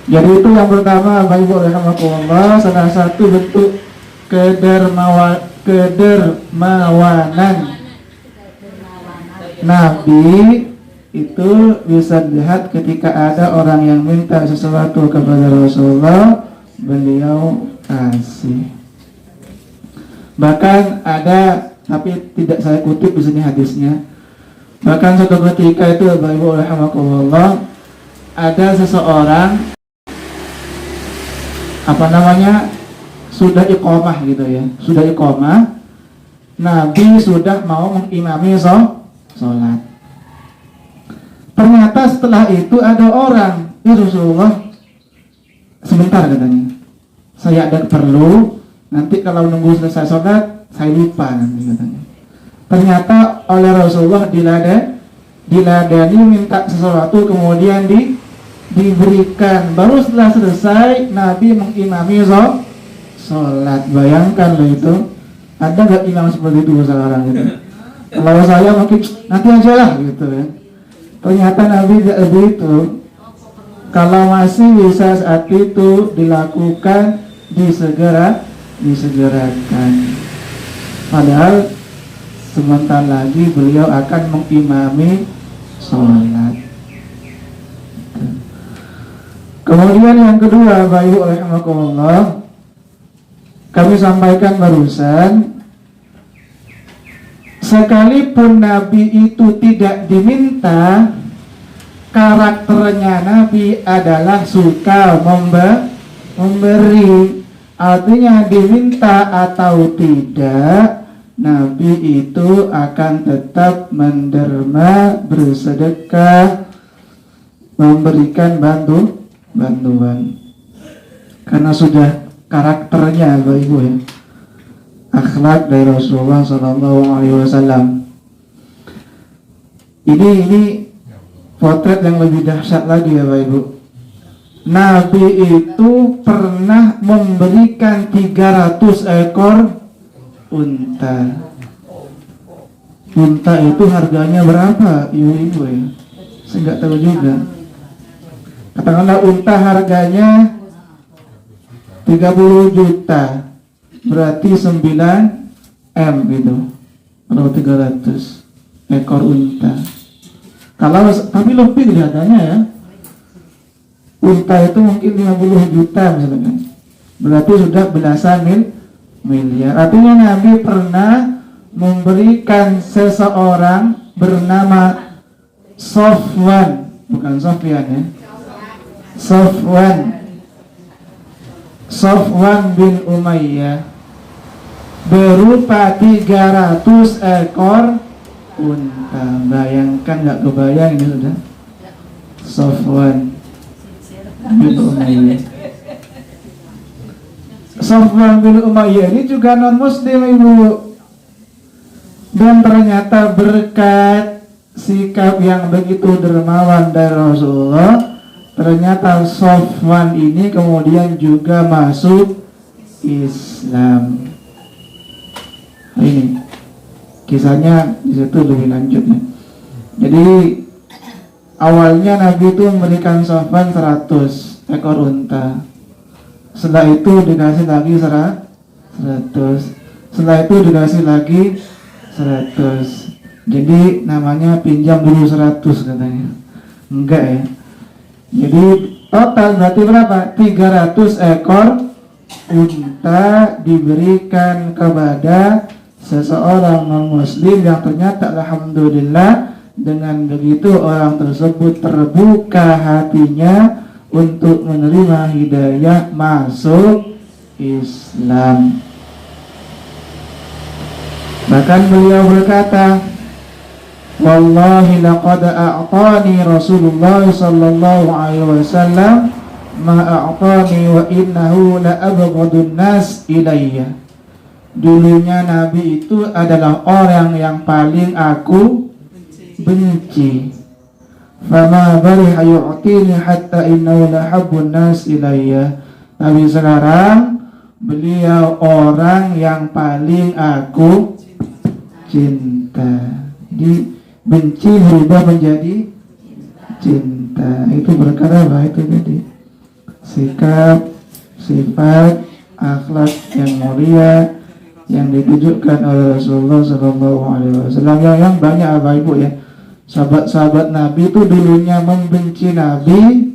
Jadi itu yang pertama, Bapak Ibu rahimakumullah, salah satu bentuk kedermawanan Nabi itu bisa dilihat ketika ada orang yang minta sesuatu kepada Rasulullah, beliau kasih. Bahkan ada, tapi tidak saya kutip di sini hadisnya. Bahkan suatu ketika itu, Bapak Ibu rahimakumullah, ada seseorang sudah iqamah gitu ya, sudah iqamah, Nabi sudah mau mengimami sholat. Ternyata setelah itu ada orang, ya Rasulullah, sebentar katanya, saya ada perlu, nanti kalau nunggu selesai sholat saya lupa nanti katanya. Ternyata oleh Rasulullah diladani minta sesuatu, kemudian diberikan. Baru setelah selesai Nabi mengimami sholat. Bayangkan loh itu, ada gak imam seperti itu sekarang gitu? Kalau saya mungkin nanti aja lah gitu ya. Ternyata Nabi tidak begitu. Kalau masih bisa saat itu dilakukan, disegerakan. Padahal sebentar lagi beliau akan mengimami sholat. Kemudian yang kedua, Bapak Ibu rahimakumullah, kami sampaikan barusan, sekalipun Nabi itu tidak diminta, karakternya Nabi adalah suka memberi. Artinya diminta atau tidak, Nabi itu akan tetap menderma, bersedekah, memberikan bantuan. Karena sudah karakternya, Bapak Ibu ya, akhlak dari Rasulullah SAW. Ini potret yang lebih dahsyat lagi ya Bapak Ibu. Nabi itu pernah memberikan 300 ekor unta. Unta itu harganya berapa ibu-ibu ya? Saya nggak tahu juga. Katakanlah unta harganya 30 juta, berarti 9 M gitu. Kalau 300 ekor unta. Kalau tapi lebih kelihatannya ya. Unta itu mungkin 50 juta misalnya. Berarti sudah belasan miliar. Artinya Nabi pernah memberikan seseorang bernama Sofwan, bukan Sofyan ya. Sofwan bin Umayyah berupa 300 ekor unta. Bayangkan, nggak kebayang ini sudah. Sofwan bin Umayyah. Sofwan bin Umayyah ini juga non muslim ibu. Dan ternyata berkat sikap yang begitu dermawan dari Rasulullah, ternyata Sofwan ini kemudian juga masuk Islam. Ini kisahnya di situ lebih lanjut ya. Jadi awalnya Nabi itu memberikan Sofwan 100 ekor unta. Setelah itu dikasih lagi 100. Setelah itu dikasih lagi 100. Jadi namanya pinjam dulu 100 katanya. Enggak ya. Jadi total berarti berapa? 300 ekor unta diberikan kepada seseorang non-muslim yang ternyata alhamdulillah dengan begitu orang tersebut terbuka hatinya untuk menerima hidayah masuk Islam. Bahkan beliau berkata, wallahi laqad a'tani Rasulullah sallallahu alaihi wasallam ma a'tani wa innahu la abghadun nas ilayya. Dulunya Nabi itu adalah orang yang paling aku benci. Fama bariha yu'tini hatta innahu la habbun nas ilayya. Tapi sekarang beliau orang yang paling aku cinta. Jadi benci berubah menjadi cinta. Itu berkata apa itu tadi? sikap, sifat, akhlak yang mulia yang ditujukan oleh Rasulullah SAW. Yang banyak Bapak Ibu ya, sahabat-sahabat Nabi itu dulunya membenci Nabi,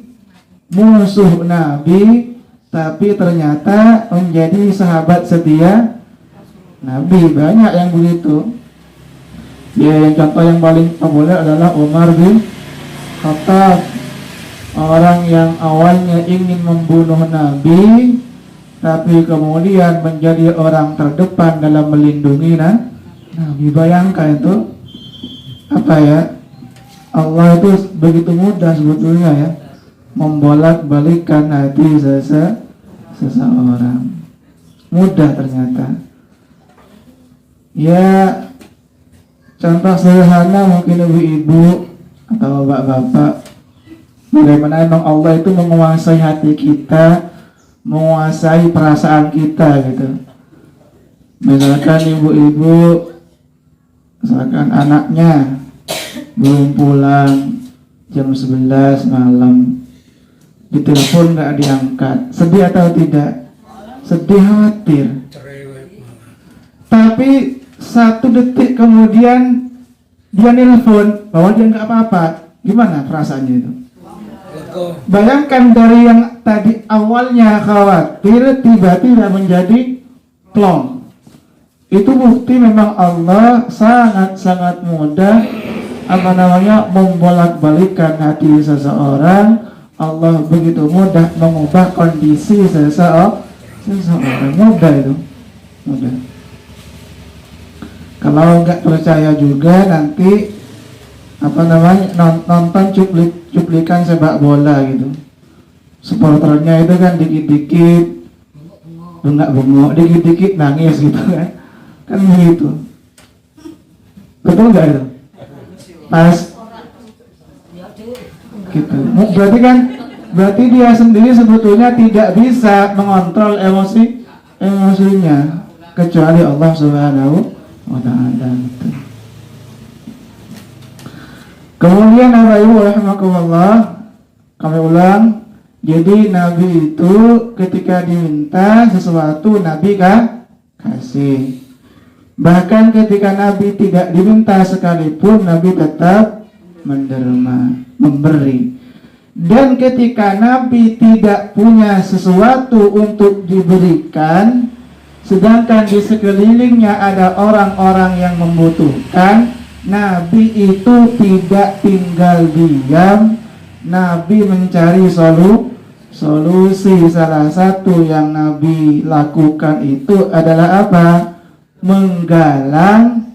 musuh Nabi, tapi ternyata menjadi sahabat setia Nabi. Banyak yang begitu. Ya, yang contoh yang paling populer adalah Umar bin Khattab, orang yang awalnya ingin membunuh Nabi, tapi kemudian menjadi orang terdepan dalam melindungi Nabi. Bayangkan itu, apa ya, Allah itu begitu mudah sebetulnya ya, membolak-balikkan hati seseorang. Mudah ternyata. Ya, contoh sederhana mungkin ibu-ibu atau bapak-bapak, bagaimana memang Allah itu menguasai hati kita, menguasai perasaan kita gitu. Misalkan ibu-ibu, misalkan anaknya belum pulang jam 11 malam, ditelepon nggak diangkat, sedih atau tidak? Sedih, khawatir. Tapi 1 detik kemudian dia nelpon bahwa dia nggak apa-apa, gimana perasaannya itu? Bayangkan dari yang tadi awalnya khawatir tiba-tiba menjadi plong. Itu bukti memang Allah sangat-sangat mudah membolak-balikkan hati seseorang. Allah begitu mudah mengubah kondisi seseorang. Mudah itu, mudah. Kalau nggak percaya juga nanti nonton cuplikan sepak bola gitu. Supporternya itu kan dikit-dikit bengak-bengok, dikit-dikit nangis gitu kan. Kan begitu. Betul nggak itu? Pas gitu. Berarti dia sendiri sebetulnya tidak bisa mengontrol emosinya kecuali Allah Subhanahu wa ta'ala. Kemudian Bapak Ibu rahimakumullah, kami ulang, jadi Nabi itu ketika diminta sesuatu Nabi kasih. Bahkan ketika Nabi tidak diminta sekalipun Nabi tetap menderma, memberi. Dan ketika Nabi tidak punya sesuatu untuk diberikan, sedangkan di sekelilingnya ada orang-orang yang membutuhkan, Nabi itu tidak tinggal diam. Nabi mencari solusi. Salah satu yang Nabi lakukan itu adalah apa? Menggalang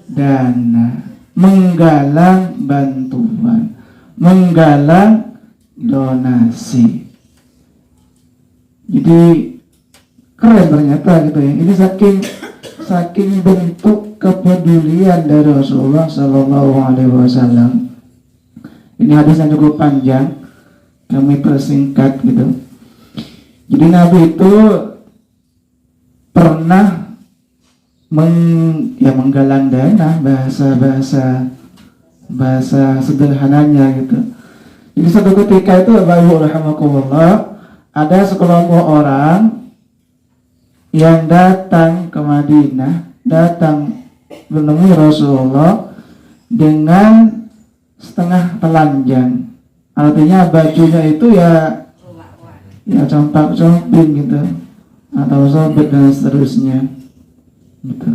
dana, menggalang bantuan, menggalang donasi. Jadi keren ternyata gitu ya. Ini saking bentuk kepedulian dari Rasulullah Sallallahu Alaihi Wasallam. Ini hadisnya cukup panjang, kami persingkat gitu. Jadi Nabi itu pernah menggalang dana, bahasa sederhananya gitu. Jadi suatu ketika itu Bapak Ibu rahimakumullah, ada sekelompok orang yang datang ke Madinah, datang menemui Rasulullah dengan setengah telanjang. Artinya bajunya itu ya compak-comping gitu, atau sobek dan seterusnya gitu.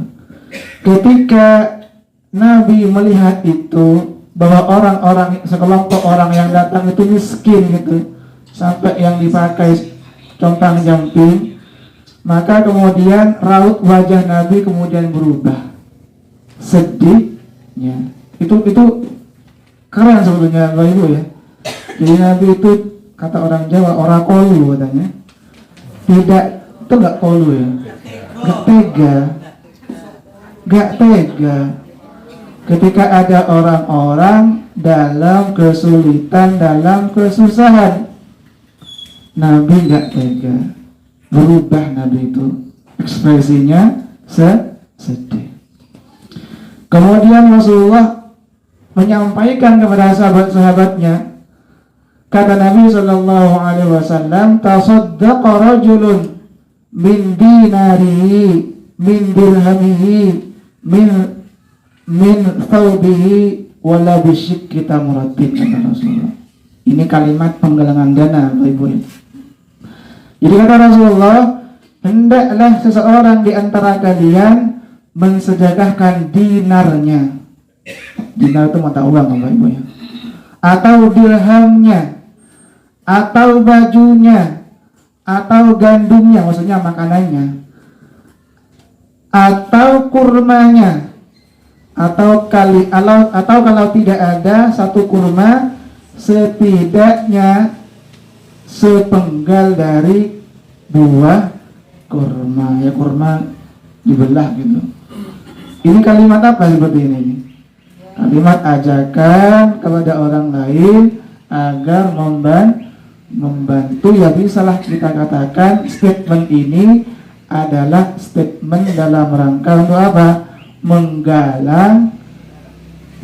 Ketika Nabi melihat itu, bahwa orang-orang, sekelompok orang yang datang itu miskin gitu, sampai yang dipakai compang-camping, maka kemudian raut wajah Nabi kemudian berubah, sedihnya. Itu keren sebetulnya Bapak Ibu ya. Jadi Nabi itu, kata orang Jawa, ora kolu katanya. Tidak, itu gak kolu ya, gak tega ketika ada orang-orang dalam kesulitan, dalam kesusahan. Nabi gak tega, berubah Nabi itu, ekspresinya sedih. Kemudian Rasulullah menyampaikan kepada sahabat-sahabatnya, Kata Nabi sallallahu alaihi wasallam, tasaddaqa rajulun min dinarihi, min dirhamihi, min thawbihi, wala bisyikki tamratin, kata Rasulullah. Ini kalimat penggalangan dana, Bapak Ibu. Jadi kata Rasulullah, hendaklah seseorang di antara kalian mensedekahkan dinarnya. Dinar itu mata uang, Bapak Ibu ya. Atau dirhamnya, atau bajunya, atau gandumnya, maksudnya makanannya, atau kurmanya, atau kalau tidak ada satu kurma, setidaknya sepenggal dari buah kurma. Ya, kurma dibelah gitu. Ini kalimat apa seperti ini? Kalimat ajakan kepada orang lain agar membantu. Ya, bisalah kita katakan statement ini adalah statement dalam rangka untuk apa? Menggalang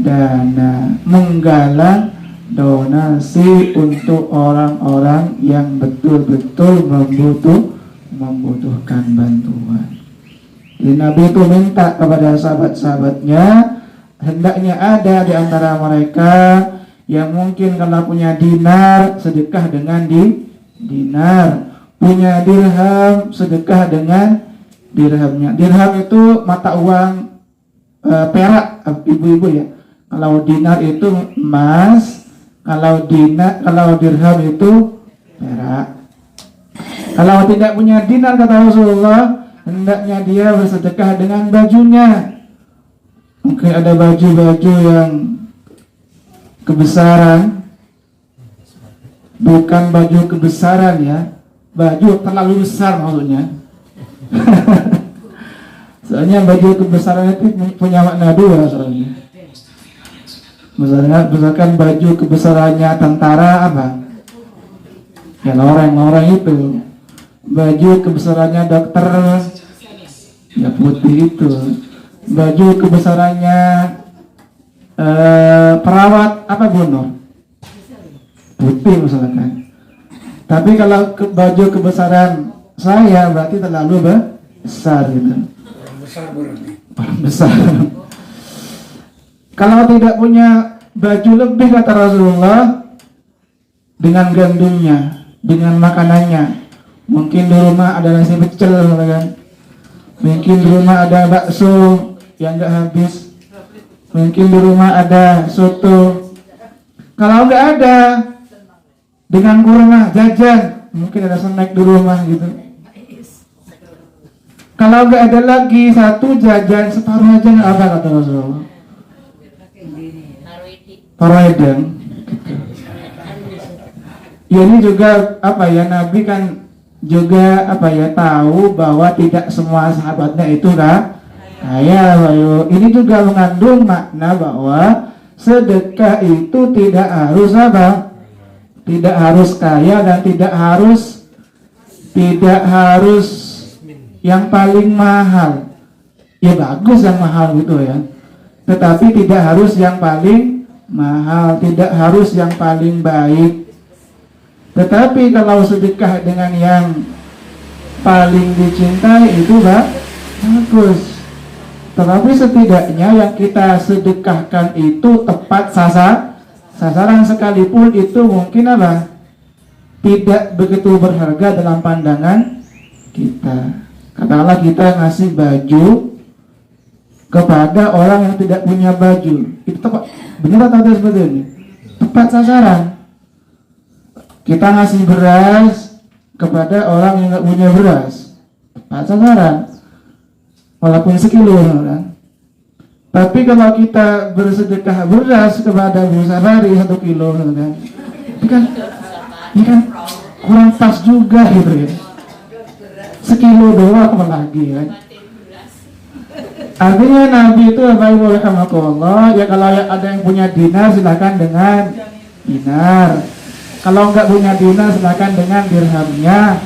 dana, menggalang donasi untuk orang-orang yang betul-betul membutuhkan bantuan. Jadi Nabi itu minta kepada sahabat-sahabatnya, hendaknya ada di antara mereka yang mungkin kalau punya dinar, sedekah dengan dinar, punya dirham, sedekah dengan dirhamnya. Dirham itu mata uang perak, ibu-ibu ya. Kalau dinar itu emas, kalau dirham itu perak. Kalau tidak punya dinar, kata Rasulullah, hendaknya dia bersedekah dengan bajunya. Mungkin ada baju-baju yang kebesaran, bukan baju kebesaran ya, baju terlalu besar maksudnya. Soalnya baju kebesaran itu punya makna dua soalnya. Misalkan baju kebesarannya tentara apa? Ya loreng itu. Baju kebesarannya dokter, ya putih itu. Baju kebesarannya perawat apa, Bunur? Putih misalkan. Tapi kalau baju kebesaran saya berarti terlalu besar gitu. Orang besar. Kalau tidak punya baju lebih, kata Rasulullah, dengan gandumnya, dengan makanannya. Mungkin di rumah ada nasi pecel, kan? Mungkin di rumah ada bakso yang nggak habis. Mungkin di rumah ada soto. Kalau nggak ada, dengan kurma jajan, mungkin ada snack di rumah gitu. Kalau nggak ada lagi, satu jajan separuh aja, nggak apa, kata Rasulullah. Paruedang. Ya, ini juga apa ya, Nabi kan juga apa ya, tahu bahwa tidak semua sahabatnya itu kaya. Ini juga mengandung makna bahwa sedekah itu tidak harus apa? Tidak harus kaya dan tidak harus yang paling mahal. Ya bagus yang mahal gitu ya. Tetapi tidak harus yang paling mahal, tidak harus yang paling baik. Tetapi kalau sedekah dengan yang paling dicintai itu bagus. Tetapi setidaknya yang kita sedekahkan itu tepat sasaran, sekalipun itu mungkin apa? Tidak begitu berharga dalam pandangan kita. Katakanlah kita ngasih baju kepada orang yang tidak punya baju, itu tepat, benar atau tidak seperti ini? Tepat sasaran. Kita ngasih beras kepada orang yang nggak punya beras, tepat sasaran, walaupun sekilo, kan? Tapi kalau kita bersedekah beras kepada Bu Safari 1 kilo, kan? Ini kan kurang pas juga gitu ya. Sekilo doang apalagi kan? Artinya Nabi itu Bapak Ibu rahimakumullah, ya kalau ada yang punya dinar silakan dengan dinar. Kalau enggak punya dinar silakan dengan dirhamnya.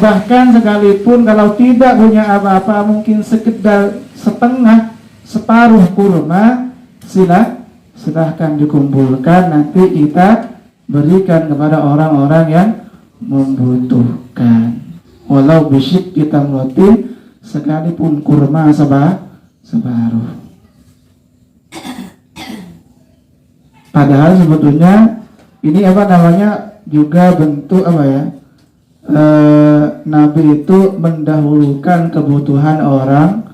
Bahkan sekalipun kalau tidak punya apa-apa, mungkin sekedar setengah, separuh kurma, silahkan dikumpulkan, nanti kita berikan kepada orang-orang yang membutuhkan. Walau bisyik kita melotin, sekalipun kurma separuh. Padahal sebetulnya ini juga bentuk Nabi itu mendahulukan kebutuhan orang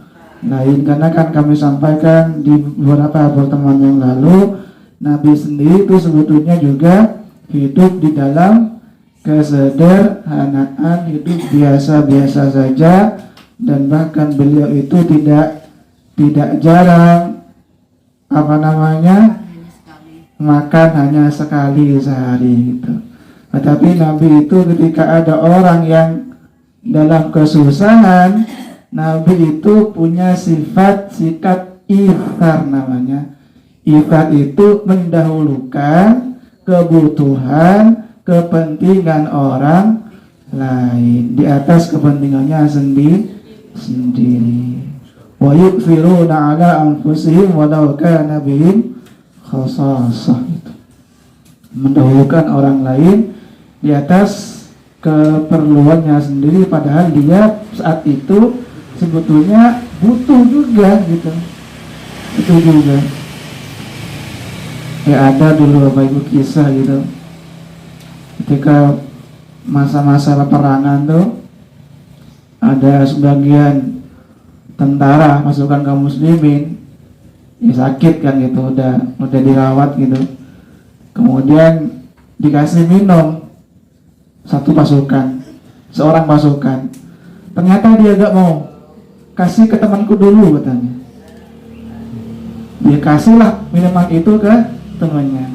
lain, karena kan kami sampaikan di beberapa pertemuan yang lalu, Nabi sendiri itu sebetulnya juga hidup di dalam kesederhanaan, hidup biasa-biasa saja, dan bahkan beliau itu tidak jarang makan hanya sekali sehari gitu. Tetapi Nabi itu ketika ada orang yang dalam kesusahan, Nabi itu punya sikap ithar namanya. Ithar itu mendahulukan kebutuhan, kepentingan orang lain di atas kepentingannya sendiri. Wa yu'thiruna 'ala anfusihim walau kana bihim khasasah, itu mendahulukan orang lain di atas keperluannya sendiri, padahal dia saat itu sebetulnya butuh juga gitu. Itu juga ya, ada dulu Bapak Ibu kisah gitu, ketika masa-masa peperangan tuh ada sebagian tentara pasukan kaum muslimin sakit kan gitu, udah dirawat gitu, kemudian dikasih minum seorang pasukan, ternyata dia gak mau, kasih ke temanku dulu katanya. Dia kasihlah minuman itu ke temannya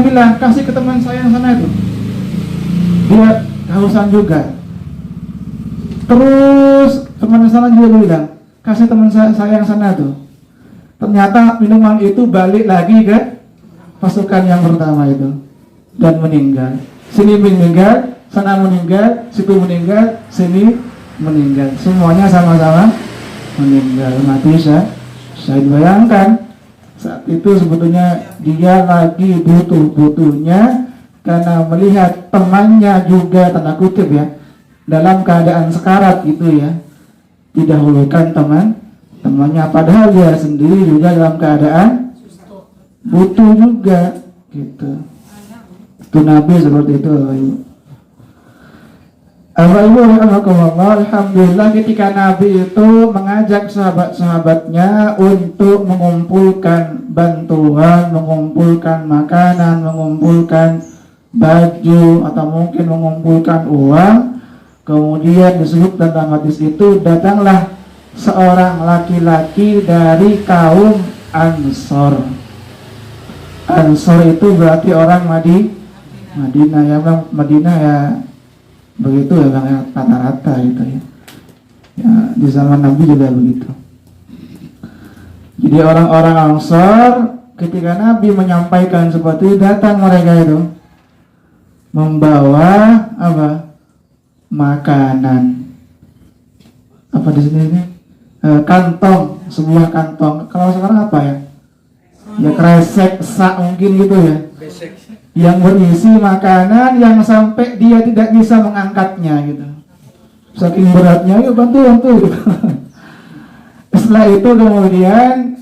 bilang kasih ke teman saya yang sana itu, dia kehausan juga, terus teman sana juga bilang kasih teman saya yang sana tuh. Ternyata minuman itu balik lagi ke pasukan yang pertama itu dan meninggal. Sini meninggal, sana meninggal, situ meninggal, sini meninggal. Semuanya sama-sama meninggal, mati saya bayangkan saat itu sebetulnya dia lagi butuhnya karena melihat temannya juga tanda kutip ya dalam keadaan sekarat gitu ya, didahulukan temannya, padahal dia sendiri juga dalam keadaan butuh juga gitu. Itu Nabi seperti itu. Alhamdulillah ketika Nabi itu mengajak sahabat-sahabatnya untuk mengumpulkan bantuan, mengumpulkan makanan, mengumpulkan baju, atau mungkin mengumpulkan uang, kemudian disebut dalam hadis itu, datanglah seorang laki-laki dari kaum Ansor. Ansor itu berarti orang Madinah ya bang, Madinah ya begitu ya bang ya, rata-rata gitu ya. Ya di zaman Nabi juga begitu. Jadi orang-orang Ansor ketika Nabi menyampaikan seperti itu, datang mereka itu membawa makanan. Apa di sini ini? Kantong, sebuah kantong. Kalau sekarang apa ya? Ya kresek, sak mungkin gitu ya. Yang berisi makanan yang sampai dia tidak bisa mengangkatnya gitu. Saking beratnya, yuk bantu gitu. Setelah itu kemudian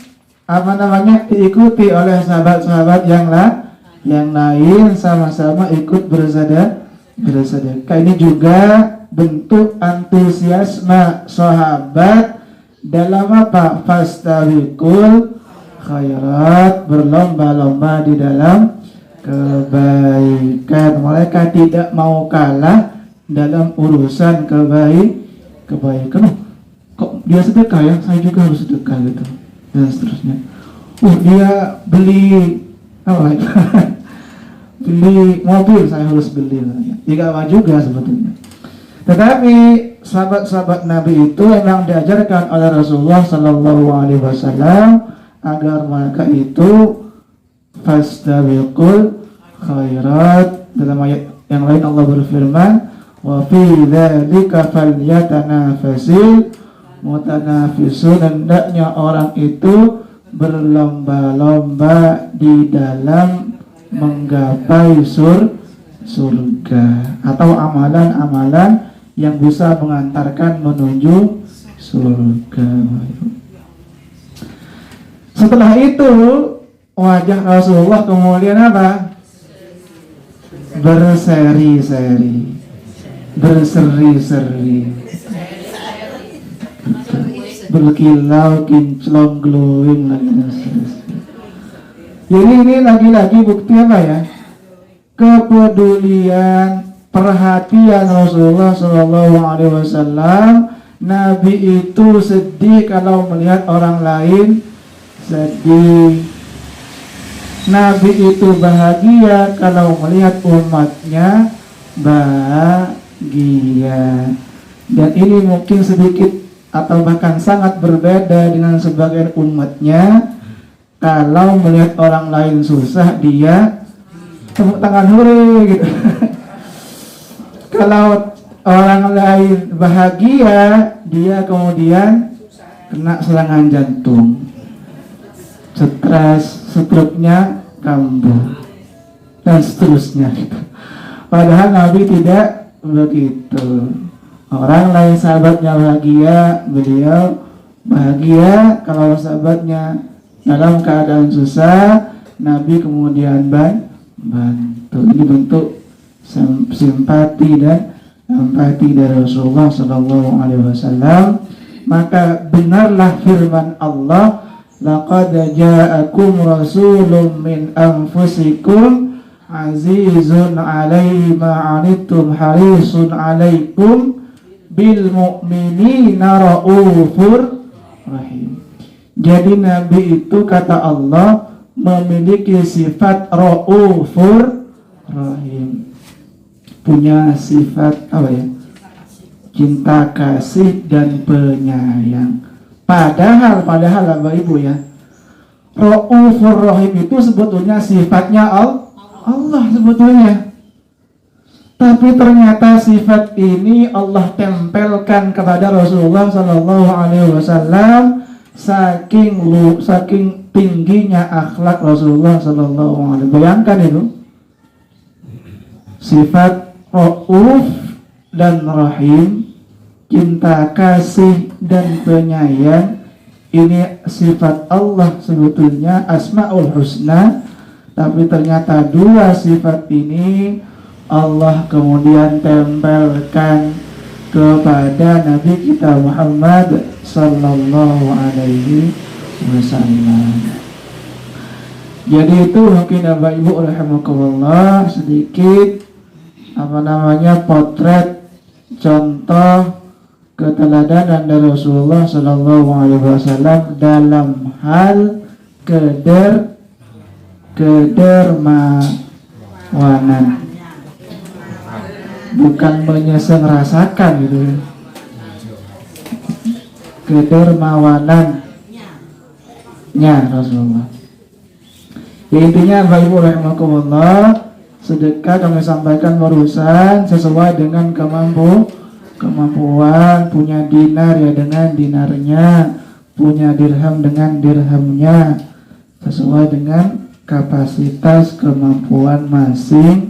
diikuti oleh sahabat-sahabat yang lain, sama-sama ikut bersedekah. Ini juga bentuk antusiasme sahabat dalam fastabiqul khairat, berlomba-lomba di dalam kebaikan. Mereka tidak mau kalah dalam urusan kebaikan. Kok dia sedekah ya, saya juga harus sedekah gitu, dan seterusnya. Dia beli beli mobil, saya harus beli. Tidak apa juga sebetulnya. Tetapi sahabat-sahabat Nabi itu memang diajarkan oleh Rasulullah Sallallahu Alaihi Wasallam agar mereka itu fastabiqul khairat. Dalam ayat yang lain Allah berfirman, wa fi dzalika falyatanafasil mutanafisun. Hendaknya orang itu berlomba-lomba di dalam menggapai surga, atau amalan-amalan yang bisa mengantarkan menuju surga. Setelah itu wajah Rasulullah kemudian apa? Berseri-seri, berseri-seri, berkilau, kinclong, glowing, jadi ini lagi-lagi bukti apa ya? Kepedulian, perhatian Rasulullah SAW. Nabi itu sedih kalau melihat orang lain sedih. Nabi itu bahagia kalau melihat umatnya bahagia. Dan ini mungkin sedikit atau bahkan sangat berbeda dengan sebagian umatnya. Kalau melihat orang lain susah, dia tepuk tangan hore gitu. Kalau orang lain bahagia, dia kemudian kena serangan jantung, stres, stroke-nya kambuh, dan seterusnya gitu. Padahal Nabi tidak begitu. Orang lain sahabatnya bahagia, beliau bahagia. Kalau sahabatnya dalam keadaan susah, Nabi kemudian bantu. Ini bentuk simpati dan empati dari Rasulullah SAW. Maka benarlah firman Allah, laqad ja'akum rasulun min anfusikum azizun 'alaihi ma 'anittum harisun 'alaikum bil mu'minina raufur rahim. Jadi Nabi itu, kata Allah, memiliki sifat raufur rahim, punya sifat apa ya? Cinta kasih dan penyayang. Padahal Bapak Ibu ya, raufur rahim itu sebetulnya sifatnya Allah sebetulnya. Tapi ternyata sifat ini Allah tempelkan kepada Rasulullah SAW. Saking tingginya akhlak Rasulullah SAW. Bayangkan itu, sifat rauf dan rahim, cinta kasih dan penyayang, ini sifat Allah sebetulnya, Asmaul Husna. Tapi ternyata dua sifat ini Allah kemudian tempelkan kepada Nabi kita Muhammad sallallahu alaihi wasallam. Jadi itu mungkin Bapak Ibu rahimakumullah sedikit potret contoh keteladanan dari Rasulullah sallallahu alaihi wasallam dalam hal kedermawanan. Bukan menyeseng rasakan gitu, kedermawanannya Rasulullah. Ya intinya Bapak Ibu rahimakumullah, sedekah kami sampaikan barusan sesuai dengan kemampuan. Punya dinar ya dengan dinarnya, punya dirham dengan dirhamnya, sesuai dengan kapasitas kemampuan masing-masing.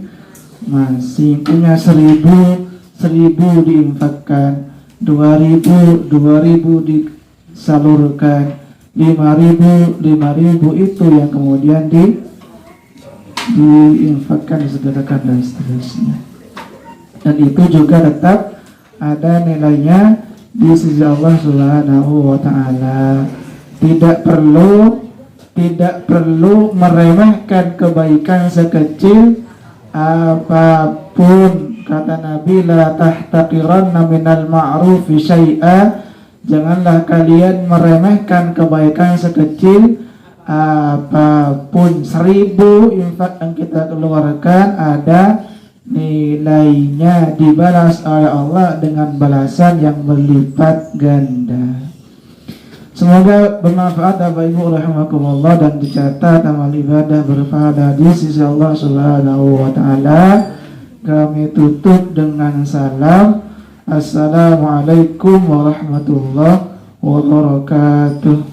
Punya 1000 diinfakkan, 2000 disalurkan, 5000 itu yang kemudian diinfakkan, disegerakan dan seterusnya. Dan itu juga tetap ada nilainya di sisi Allah Subhanahu wa Ta'ala. Tidak perlu meremehkan kebaikan sekecil apapun. Kata Nabi, la tahtaqiranna minal ma'rufi syai'a. Janganlah kalian meremehkan kebaikan sekecil apapun. 1000 infak yang kita keluarkan ada nilainya, dibalas oleh Allah dengan balasan yang berlipat ganda. Semoga bermanfaat Bapak Ibu rahimakumullah dan dicatat amal ibadah berpahala di sisi Allah Subhanahu wa Ta'ala. Kami tutup dengan salam. Assalamualaikum warahmatullahi wabarakatuh.